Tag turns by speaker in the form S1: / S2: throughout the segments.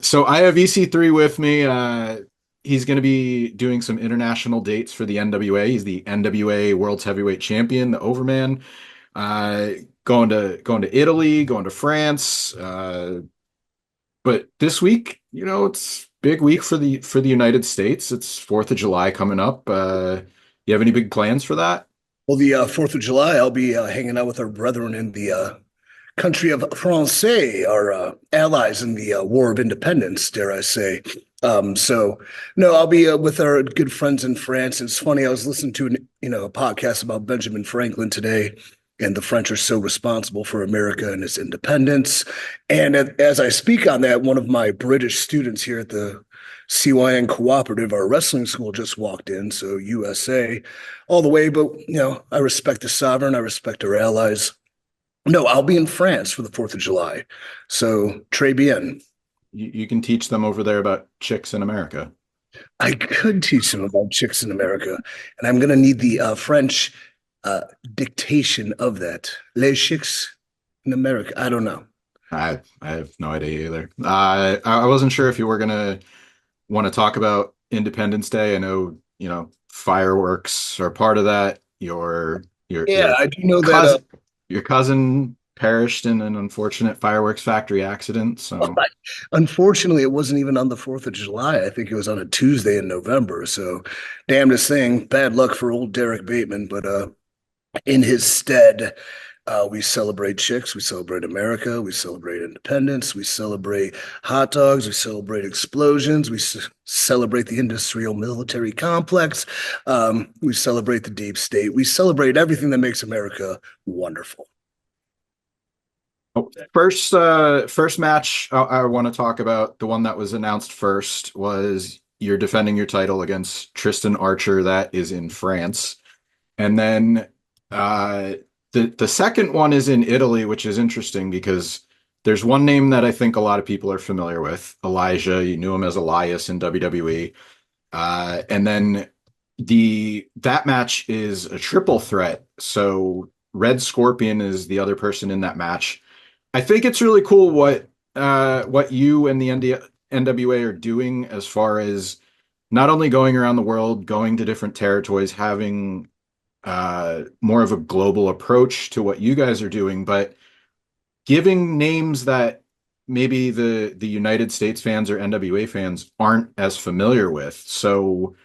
S1: So I have EC3 with me. He's going to be doing some international dates for the NWA. He's the NWA World's Heavyweight Champion, the Overman. Uh, going to Italy, going to France. But this week, it's big week for the United States. It's 4th of July coming up. You have any big plans for that?
S2: Well, the 4th of July, I'll be hanging out with our brethren in the country of Francais, our allies in the War of Independence, dare I say. So, no, I'll be with our good friends in France. It's funny, I was listening to a podcast about Benjamin Franklin today, and the French are so responsible for America and its independence. And as I speak on that, one of my British students here at the CYN Cooperative, our wrestling school, just walked in. So USA, all the way. But I respect the sovereign. I respect our allies. No, I'll be in France for the 4th of July. So, très bien.
S1: You can teach them over there about chicks in America.
S2: I could teach them about chicks in America, and I'm going to need the French dictation of that. Les chicks in America. I don't know.
S1: I have no idea either. I wasn't sure if you were gonna want to talk about Independence Day. I know, fireworks are part of that. Your
S2: Yeah,
S1: your
S2: I do know that.
S1: cousin your cousin perished in an unfortunate fireworks factory accident. So
S2: Unfortunately, it wasn't even on the 4th of July. I think it was on a Tuesday in November. So, damnedest thing. Bad luck for old Derek Bateman. But in his stead, we celebrate chicks, we celebrate America, we celebrate independence, we celebrate hot dogs, we celebrate explosions, we celebrate the industrial military complex, we celebrate the deep state, we celebrate everything that makes America wonderful.
S1: first match I want to talk about, the one that was announced first, was you're defending your title against Tristan Archer. That is in France. And then uh, the second one is in Italy, which is interesting because there's one name that I think a lot of people are familiar with, Elijah. You knew him as Elias in WWE. And then that match is a triple threat. So Red Scorpion is the other person in that match. I think it's really cool what you and the NWA are doing as far as not only going around the world, going to different territories, having more of a global approach to what you guys are doing, but giving names that maybe the United States fans or NWA fans aren't as familiar with. So,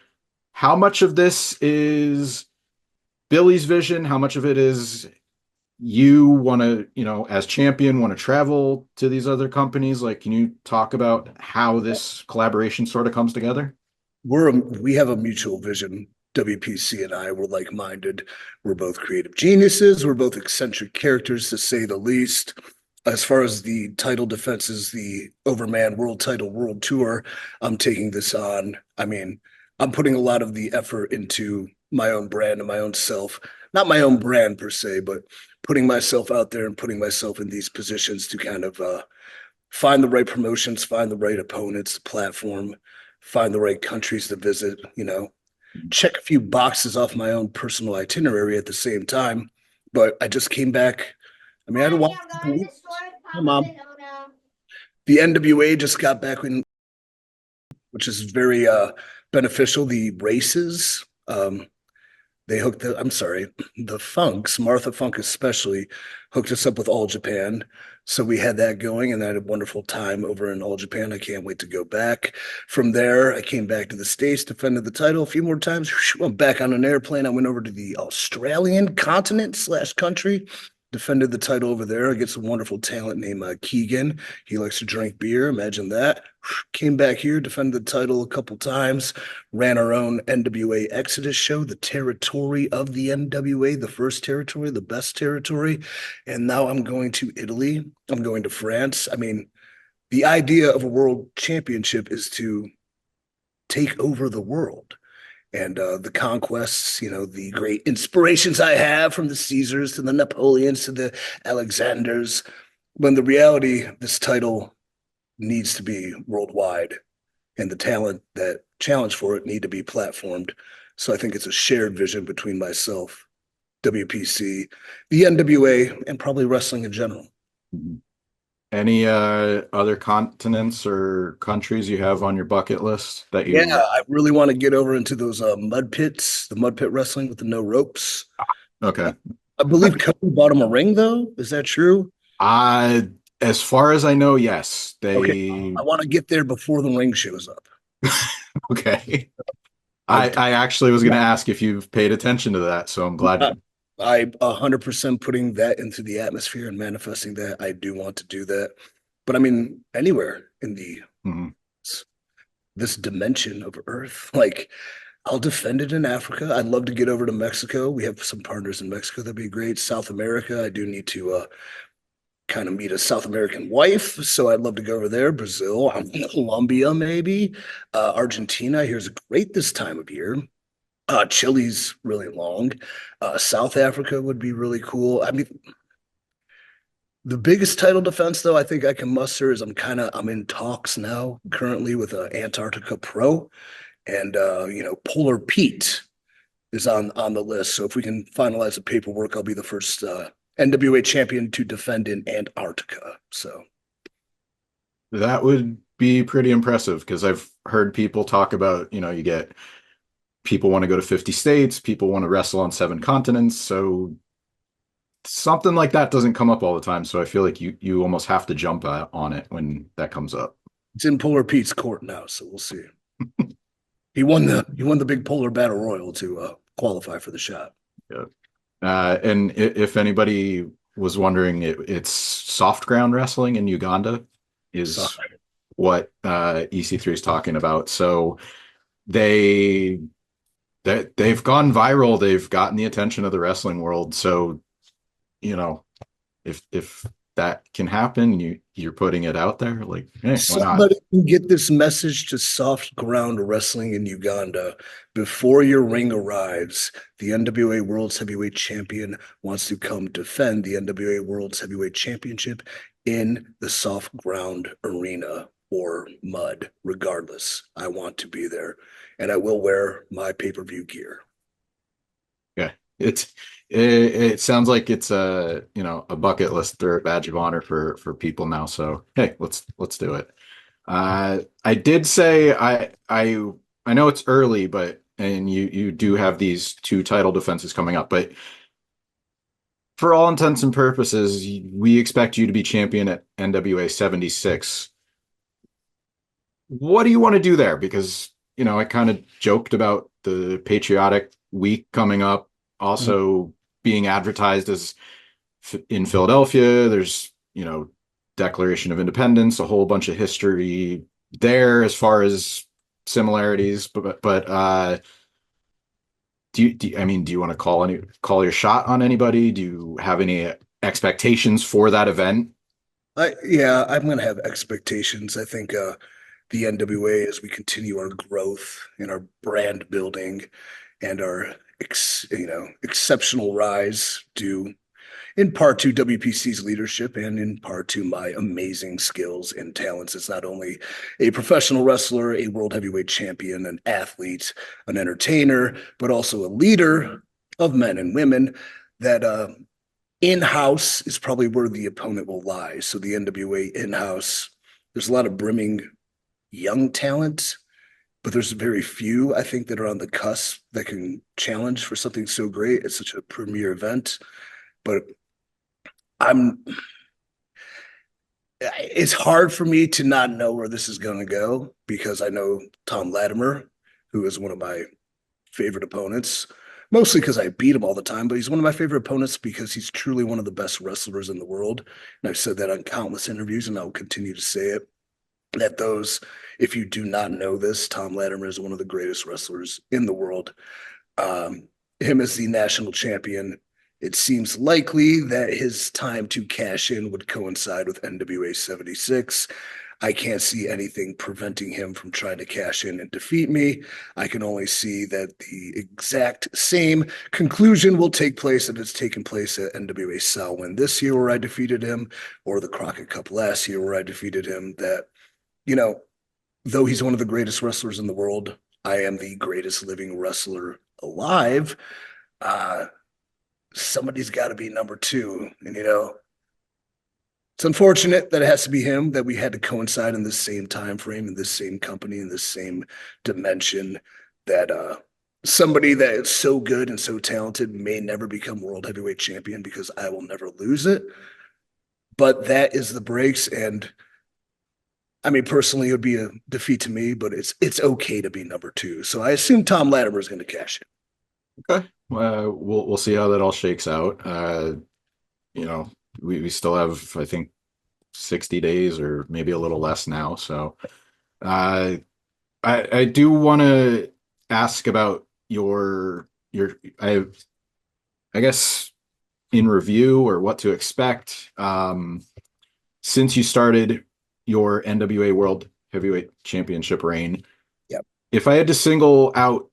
S1: how much of this is Billy's vision? How much of it is you want to, as champion, want to travel to these other companies? Like, can you talk about how this collaboration sort of comes together?
S2: We have a mutual vision. WPC and I were like-minded. We're both creative geniuses. We're both eccentric characters, to say the least. As far as the title defenses, the Overman World Title World Tour, I'm taking this on. I mean, I'm putting a lot of the effort into my own brand and my own self. Not my own brand per se, but putting myself out there and putting myself in these positions to kind of find the right promotions, find the right opponents, platform, find the right countries to visit, check a few boxes off my own personal itinerary at the same time. But I just came back. I mean, I don't want my mom. The NWA just got back in, which is very beneficial. The races, they hooked I'm sorry, the Funks, Martha Funk especially, hooked us up with All Japan. So we had that going and I had a wonderful time over in All Japan. I can't wait to go back. From there, I came back to the States, defended the title a few more times. I'm back on an airplane. I went over to the Australian continent slash country, defended the title over there against a wonderful talent named Keegan. He likes to drink beer. Imagine that. Came back here, defended the title a couple times, ran our own NWA Exodus show, the territory of the NWA, the first territory, the best territory. And now I'm going to Italy. I'm going to France. I mean, the idea of a world championship is to take over the world. And the conquests, the great inspirations I have, from the Caesars to the Napoleons to the Alexanders. When the reality, this title needs to be worldwide, and the talent that challenge for it need to be platformed. So I think it's a shared vision between myself, WPC, the NWA, and probably wrestling in general.
S1: Mhm. Any other continents or countries you have on your bucket list that
S2: Yeah,
S1: you
S2: I really want to get over into those mud pits, the mud pit wrestling with the no ropes.
S1: okay.
S2: I believe Cody bought him a ring, though. Is that true?
S1: I as far as I know, yes.
S2: Okay,
S1: They
S2: I want to get there before the ring shows up.
S1: okay.
S2: I
S1: I actually was gonna ask if you've paid attention to that, so I'm glad
S2: I
S1: you
S2: 100% putting that into the atmosphere and manifesting that. I do want to do that, but I mean anywhere in the
S1: Mhm.
S2: this dimension of Earth, like I'll defend it in Africa. I'd love to get over to Mexico. We have some partners in Mexico. That'd be great. South America, I do need to kind of meet a South American wife, so I'd love to go over there. Brazil, Colombia, maybe. Argentina, here's great this time of year. Chile's really long. South Africa would be really cool. I mean, the biggest title defense, though, I think I can muster is I'm in talks now currently with Antarctica Pro, and Polar Pete is on the list. So if we can finalize the paperwork, I'll be the first NWA champion to defend in Antarctica. So
S1: That would be pretty impressive because I've heard people talk about, you get people want to go to 50 states, people want to wrestle on 7 continents. So something like that doesn't come up all the time. So I feel like you almost have to jump on it when that comes up.
S2: it's in Polar Pete's court now. So we'll see. He won the big Polar Battle Royal to qualify for the shot.
S1: Yeah. And if anybody was wondering, it's soft ground wrestling in Uganda
S2: So
S1: is what EC3 is talking about. So they they've gone viral. They've gotten the attention of the wrestling world. So, you know, if that can happen, you're putting it out there, like, hey, why not?
S2: somebody can get this message to soft ground wrestling in Uganda before your ring arrives. The NWA World's Heavyweight Champion wants to come defend the NWA World's Heavyweight Championship in the soft ground arena or mud. Regardless, I want to be there, and I will wear my pay-per-view gear.
S1: Yeah, it sounds like it's a bucket list or a badge of honor for people now. So hey, let's do it. I did say I know it's early, but and you do have these 2 title defenses coming up, but for all intents and purposes, we expect you to be champion at NWA 76. What do you want to do there? Because, I kind of joked about the Patriotic Week coming up, also being advertised as in Philadelphia. There's, Declaration of Independence, a whole bunch of history there as far as similarities. But I mean, do you want to call your shot on anybody? Do you have any expectations for that event?
S2: Yeah, I'm going to have expectations. I think the NWA, as we continue our growth and our brand building and our exceptional rise, due in part to WPC's leadership and in part to my amazing skills and talents as not only a professional wrestler, a world heavyweight champion, an athlete, an entertainer, but also a leader of men and women. That in-house is probably where the opponent will lie. So the NWA in-house, there's a lot of brimming young talent, but there's very few, I think, that are on the cusp that can challenge for something so great. It's such a premier event. But I'm it's hard for me to not know where this is going to go because I know Tom Latimer, who is one of my favorite opponents, mostly because I beat him all the time, but he's one of my favorite opponents because he's truly one of the best wrestlers in the world. And I've said that on countless interviews, and I'll continue to say it. That if you do not know this, Tom Latimer is one of the greatest wrestlers in the world. Him as the national champion, it seems likely that his time to cash in would coincide with NWA 76. I can't see anything preventing him from trying to cash in and defeat me. I can only see that the exact same conclusion will take place if it's taken place at NWA Samhain this year where I defeated him, or the Crockett Cup last year where I defeated him. That, you know, though he's one of the greatest wrestlers in the world, I am the greatest living wrestler alive. Uh, Somebody's got to be number two. And, It's unfortunate that it has to be him, that we had to coincide in this same time frame, in this same company, in this same dimension, that somebody that is so good and so talented may never become world heavyweight champion because I will never lose it. But that is the breaks. And I mean, personally, it would be a defeat to me, but it's okay to be number two. So I assume Tom Latimer is going to cash in.
S1: Okay. We'll see how that all shakes out. You know, we still have, I think, 60 days or maybe a little less now. So uh, I do want to ask about your I guess in review or what to expect. Since you started your NWA World Heavyweight Championship reign,
S2: Yep.
S1: if I had to single out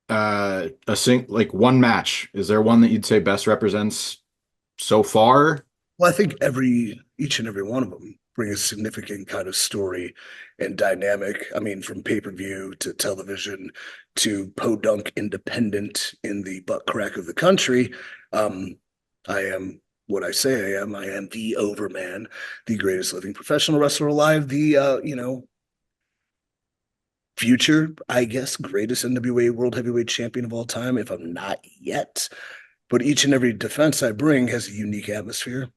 S1: like one match, is there one that you'd say best represents so far?
S2: Well, I think each and every one of them bring a significant kind of story and dynamic. I mean, from pay-per-view to television to podunk independent in the butt crack of the country. Um, I am what I say I am. I am the Overman, the greatest living professional wrestler alive, the future, I guess, greatest NWA World Heavyweight Champion of all time, if I'm not yet. But each and every defense I bring has a unique atmosphere,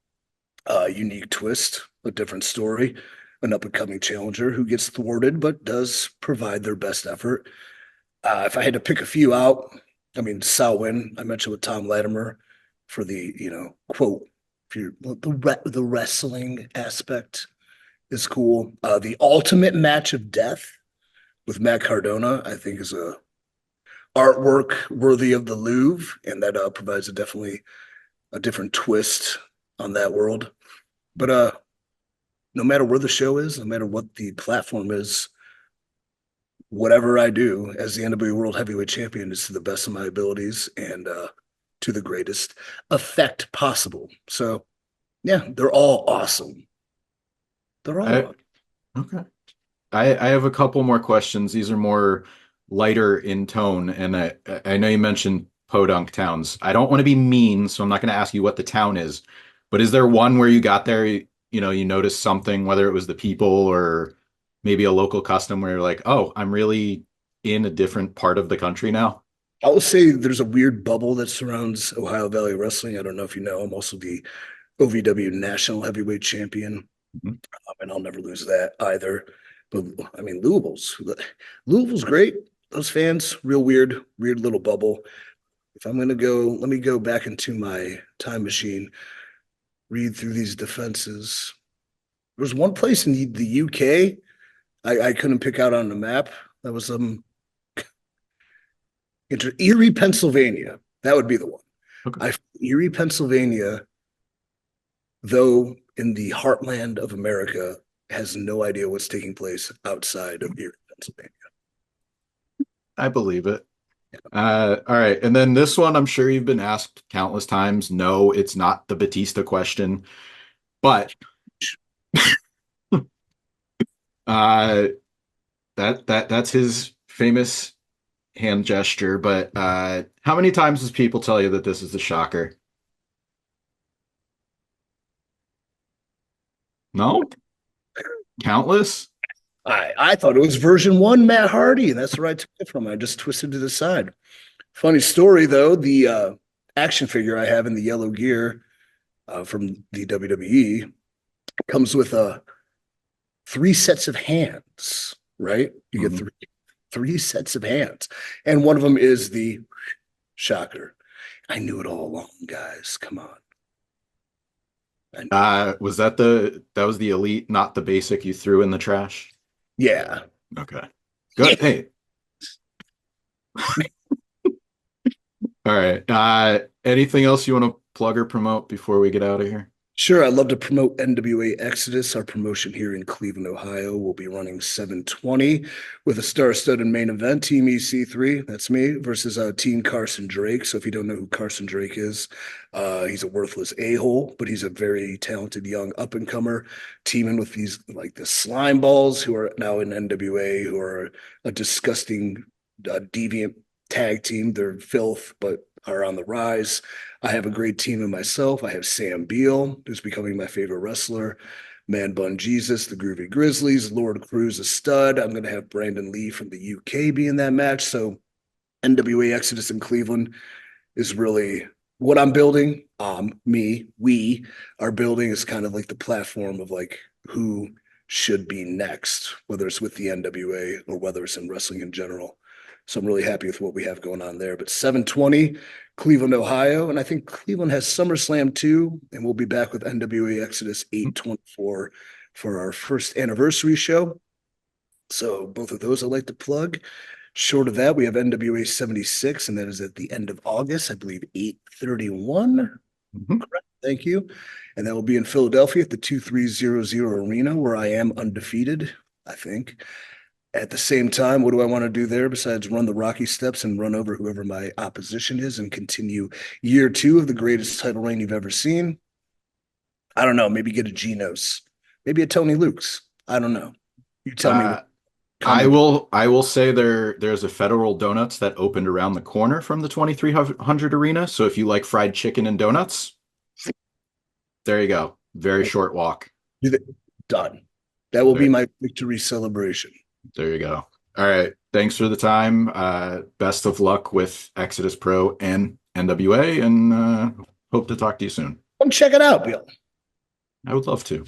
S2: a unique twist, a different story, an up and coming challenger who gets thwarted but does provide their best effort. If I had to pick a few out, I mean, Salwin, I mentioned with Tom Latimer for the, quote, if you're the wrestling aspect is cool. The ultimate match of death with Matt Cardona, I think, is a artwork worthy of the Louvre, and that provides definitely a different twist on that world. But no matter where the show is, no matter what the platform is, whatever I do as the NWA World Heavyweight Champion is to the best of my abilities and to the greatest effect possible. So, yeah, they're all awesome. They're all
S1: I
S2: awesome.
S1: Okay. I have a couple more questions. These are more lighter in tone, and I know you mentioned podunk towns. I don't want to be mean, so I'm not going to ask you what the town is. But is there one where you got there, you noticed something, whether it was the people or maybe a local custom where you're like, oh, I'm really in a different part of the country now?
S2: I will say there's a weird bubble that surrounds Ohio Valley Wrestling. I don't know if you know, I'm also the OVW National Heavyweight Champion,
S1: Mhm.
S2: and I'll never lose that either. But I mean, Louisville's great. Those fans, real weird little bubble. If I'm gonna go, let me go back into my time machine, read through these defenses. There was one place in the UK I couldn't pick out on the map. That was Erie, Pennsylvania. That would be the one.
S1: Okay.
S2: Erie, Pennsylvania, though in the heartland of America, has no idea what's taking place outside of Erie, Pennsylvania.
S1: I believe it. All right. And then this one, I'm sure you've been asked countless times. No, it's not the Batista question, but uh, that's his famous hand gesture. But how many times does people tell you that this is the shocker? No, countless.
S2: I thought it was version one, Matt Hardy, and that's where I took it from. I just twisted to the side. Funny story though, the action figure I have in the yellow gear from the WWE comes with three sets of hands, right? You get
S1: Mhm.
S2: three sets of hands, and one of them is the shocker. I knew it all along, guys. Come on.
S1: Was that was the elite, not the basic you threw in the trash?
S2: Yeah.
S1: Okay, good. Hey, all right. Anything else you want to plug or promote before we get out of here?
S2: Sure, I'd love to promote NWA Exodus. Our promotion here in Cleveland, Ohio will be running 720 with a star-studded main event, Team EC3, that's me, versus Team Carson Drake. So if you don't know who Carson Drake is, he's a worthless a-hole, but he's a very talented young up-and-comer, teaming with these like the slime balls who are now in NWA, who are a disgusting, deviant tag team. They're filth, but are on the rise. I have a great team in myself. I have Sam Beal, who's becoming my favorite wrestler. Man Bun Jesus, the Groovy Grizzlies, Lord Cruz, a stud. I'm going to have Brandon Lee from the UK be in that match. So NWA Exodus in Cleveland is really what I'm building. We are building is kind of like the platform of like who should be next, whether it's with the NWA or whether it's in wrestling in general. So I'm really happy with what we have going on there. But 720, Cleveland, Ohio, and I think Cleveland has SummerSlam too, and we'll be back with NWA Exodus 824 for our first anniversary show. So both of those I'd like to plug. Short of that, we have NWA 76, and that is at the end of August, I believe 8/31.
S1: Mhm.
S2: Correct. Thank you. And that will be in Philadelphia at the 2300 Arena, where I am undefeated, I think. At the same time, what do I want to do there besides run the Rocky steps and run over whoever my opposition is and continue year two of the greatest title reign you've ever seen? I don't know. Maybe get a Geno's, maybe a Tony Luke's. I don't know. You tell me.
S1: Uh, I
S2: Comment.
S1: will I will say there's a Federal Donuts that opened around the corner from the 2300 arena. So if you like fried chicken and donuts, there you go. Very short walk.
S2: Do that. Done. That will be
S1: There,
S2: my victory celebration.
S1: there you go. All right. Thanks for the time. Best of luck with Exodus Pro and NWA, and hope to talk to you soon.
S2: Come check it out, Bill.
S1: I would love to.